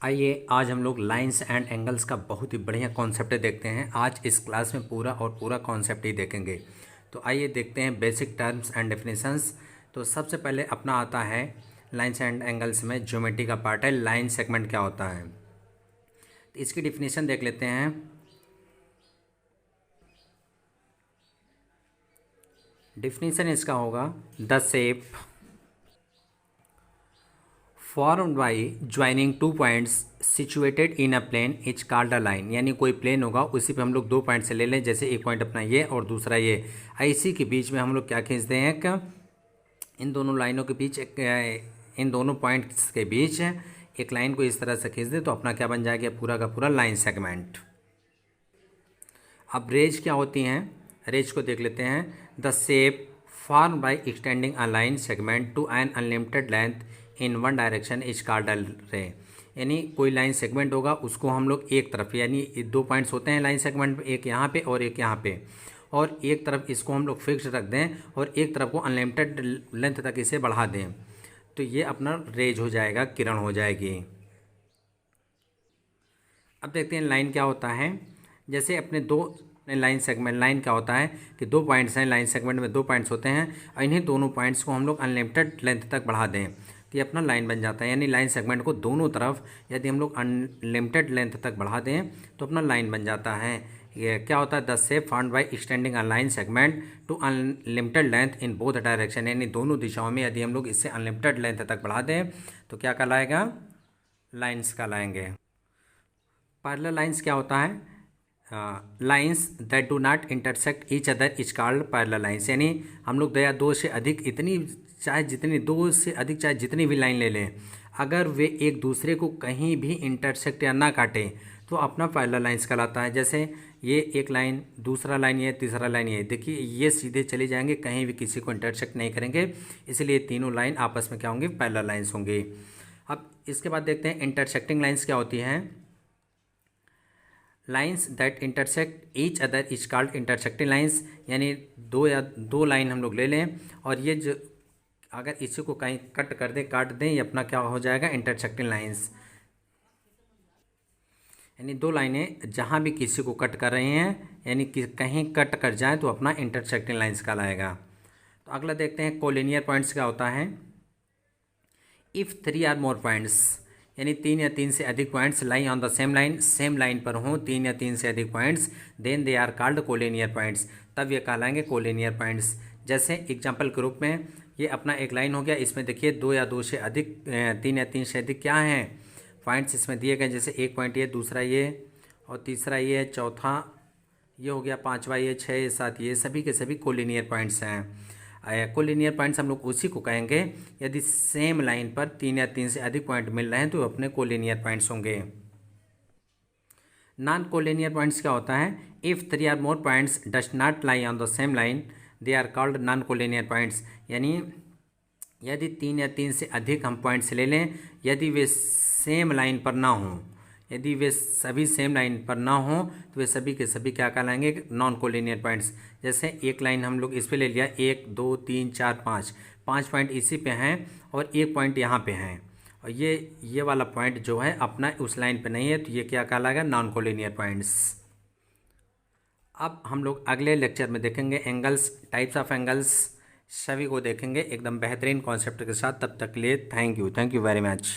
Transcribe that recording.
आइए आज हम लोग लाइंस एंड एंगल्स का बहुत ही बढ़िया कॉन्सेप्ट देखते हैं। आज इस क्लास में पूरा और पूरा कॉन्सेप्ट ही देखेंगे। तो आइए देखते हैं बेसिक टर्म्स एंड डेफिनेशंस। तो सबसे पहले अपना आता है लाइंस एंड एंगल्स में ज्योमेट्री का पार्ट है लाइन सेगमेंट क्या होता है। तो इसकी डिफिनेशन देख लेते हैं। डिफिनेशन इसका होगा the shape formed by joining two points situated in a plane is called a line. यानी कोई प्लेन होगा उसी पे हम लोग दो पॉइंट से ले लें, जैसे एक पॉइंट अपना ये और दूसरा ये। इसी के बीच में हम लोग क्या खींचते हैं कि इन दोनों लाइनों के बीच इन दोनों पॉइंट्स के बीच एक लाइन को इस तरह से खींच दे तो अपना क्या बन जाएगा, पूरा का पूरा लाइन सेगमेंट। अब रेज क्या होती हैं, रेज को देख लेते हैं। The shape form by extending a line segment to an unlimited length in one direction is called a ray. यानी कोई लाइन सेगमेंट होगा उसको हम लोग एक तरफ, यानी दो पॉइंट्स होते हैं लाइन सेगमेंट में, एक यहाँ पे और एक यहाँ पे, और एक तरफ इसको हम लोग फिक्स रख दें और एक तरफ को अनलिमिटेड लेंथ तक इसे बढ़ा दें तो ये अपना रेज हो जाएगा, किरण हो जाएगी। अब देखते हैं लाइन क्या होता है। जैसे अपने दो लाइन सेगमेंट, लाइन क्या होता है कि दो पॉइंट्स हैं लाइन सेगमेंट में, दो पॉइंट्स होते हैं और इन्हीं दोनों पॉइंट्स को हम लोग अनलिमिटेड लेंथ तक बढ़ा दें तो ये अपना लाइन बन जाता है। यानी लाइन सेगमेंट को दोनों तरफ यदि हम लोग अनलिमिटेड लेंथ तक बढ़ा दें तो अपना लाइन बन जाता है। ये क्या होता है, the shape formed by extending a line segment to unlimited length in both direction. यानी दोनों दिशाओं में यदि हम लोग इससे अनलिमिटेड लेंथ तक बढ़ा दें तो क्या कहलाएगा, लाइन्स कहलाएंगे। पैरेलल लाइन्स क्या होता है, lines that do not intersect each other is called parallel lines. यानी हम लोग दो से अधिक इतनी चाहे जितनी दो से अधिक चाहे जितनी भी लाइन ले लें, अगर वे एक दूसरे को कहीं भी इंटरसेक्ट या ना काटें तो अपना पैरेलल लाइन्स कहलाता है। जैसे ये एक लाइन, दूसरा लाइन ये, तीसरा लाइन ये, देखिए ये सीधे चले जाएंगे, कहीं भी किसी को इंटरसेक्ट नहीं करेंगे, इसलिए तीनों लाइन आपस में क्या होंगे, पैरेलल लाइन्स होंगे। अब इसके बाद देखते हैं इंटरसेक्टिंग लाइन्स क्या होती हैं। Lines that intersect each other is called intersecting lines. यानी दो लाइन हम लोग ले लें और ये जो अगर इसी को कहीं कट कर दें, काट दें, ये अपना क्या हो जाएगा, इंटरसेक्टिंग लाइन्स। यानी दो लाइनें जहाँ भी किसी को कट कर रही हैं, यानी कि कहीं कट कर जाए तो अपना इंटरसेक्टिंग लाइन्स कहलाएगा। तो अगला देखते हैं कोलिनियर पॉइंट्स क्या होता है। If three or more points, यानी तीन या तीन से अधिक points lie on the same line, same line पर हों तीन या तीन से अधिक points, then they are called collinear points, तब ये कहलाएंगे कोलिनियर पॉइंट्स। जैसे एग्जांपल के रूप में ये अपना एक लाइन हो गया, इसमें देखिए दो या दो से अधिक, तीन या तीन से अधिक क्या हैं, पॉइंट्स इसमें दिए गए। जैसे एक पॉइंट ये, दूसरा ये और तीसरा ये, चौथा ये हो गया, पाँचवा ये, छः सात, ये सभी के सभी कोलिनियर पॉइंट्स हैं। कोलिनियर पॉइंट्स हम लोग उसी को कहेंगे यदि सेम लाइन पर तीन या तीन से अधिक पॉइंट मिल रहे हैं तो अपने कोलिनियर पॉइंट्स होंगे। नॉन कोलिनियर पॉइंट्स क्या होता है, if three or more points does not lie on the same line they are called non collinear points. यानी यदि तीन या तीन से अधिक हम पॉइंट्स ले लें, यदि वे सेम लाइन पर ना हों, यदि वे सभी सेम लाइन पर ना हों तो वे सभी के सभी क्या कहलाएंगे, नॉन कोलिनियर पॉइंट्स। जैसे एक लाइन हम लोग इस पे ले लिया, एक दो तीन चार पाँच, पाँच पॉइंट इसी पे हैं और एक पॉइंट यहाँ पे हैं और ये वाला पॉइंट जो है अपना उस लाइन पे नहीं है तो ये क्या कहलाएगा, नॉन कोलिनियर पॉइंट्स। अब हम लोग अगले लेक्चर में देखेंगे एंगल्स, टाइप्स ऑफ एंगल्स, सभी को देखेंगे एकदम बेहतरीन कॉन्सेप्ट के साथ। तब तक के लिए थैंक यू वेरी मच।